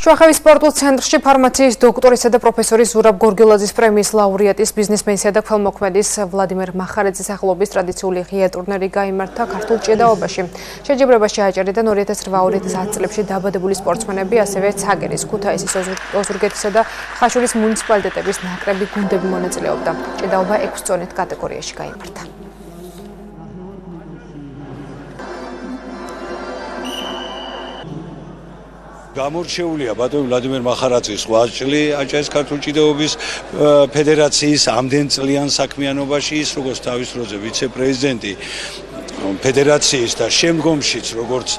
შუახევის სპორტულ ცენტრში ფარმაციის დოქტორისა და პროფესორი ზურაბ გორგილაძის პრემიის ლაურეატის ბიზნესმენისა და ქველმოქმედის ვლადიმერ მახარაძის სახელობის ტრადიციული ღია ტურნირი გაიმართა ქართულ ჭიედაობაში. შეჯიბრებაში აჭარიდან 2008-2010 წლებში დაბადებული სპორტსმენები, ასევე ცაგერის, ქუთაისის, ოზურგეთისა და ხაშურის მუნიციპალიტეტების ნაკრები გუნდები მონაწილეობდა. ჭიედაობა 6 წონით კატეგორიაში გაიმართა. გამორჩეულია ბატონ ვლადიმერ მახარაძის ღვაწლი აჭარის ქართული ჭიდაობის ფედერაციის ამდენწლიან საქმიანობაში, ის როგორც თავის დროზე ვიცე-პრეზიდენტი ფედერაციის და შემდგომშიც როგორც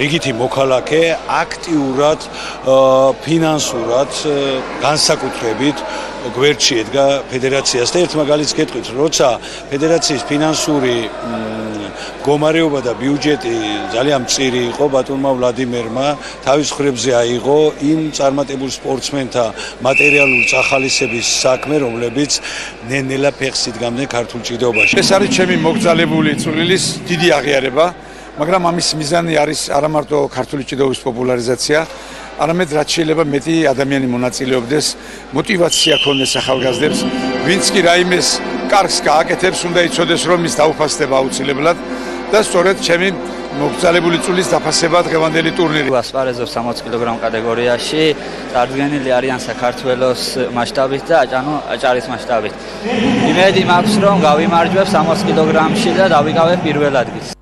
რიგითი მოქალაქე აქტიურად ფინანსურად განსაკუთრებით გვერდში ედგა ფედერაციას და ერთ მაგალითს გეტყვით, როცა ფედერაციის ფინანსური მდგომარეობა და ბიუჯეტი ძალიან მწირი იყო, ბატონმა ვლადიმერმა თავის მხრებზე აიღო იმ წარმატებულ სპორტსმენთა მატერიალური წახალისების საქმე, რომლებიც ნელ-ნელა ფეხს იდგამდნენ ქართულ ჭიდაობაში. ეს არის ჩემი მოგზალებული წვრილის დიდი აღიარება, მაგრამ ამის მიზანი არის არა მარტო ქართული ჭიდაობის პოპულარიზაცია, არამედ რაც შეიძლება მეტი ადამიანი მონაწილეობდეს, мотивация ქონდეს ახალგაზრდებს, ვინც კი რაიმეს კარგს გააკეთებს, უნდა იცოდეს, რომ ის დაუფასდება აუცილებლად და სწორედ ჩემი მოგზალებული წვლის დაფასება დღევანდელი ტურნირი. ასპარეზობს 60 კილოგრამ კატეგორიაში, წარდგენილი არიან საქართველოს მასშტაბით და აჭარის მასშტაბით. იმედი მაქვს, რომ გავიმარჯვებ 60 კილოგრამში და დავიკავებ პირველ ადგილს.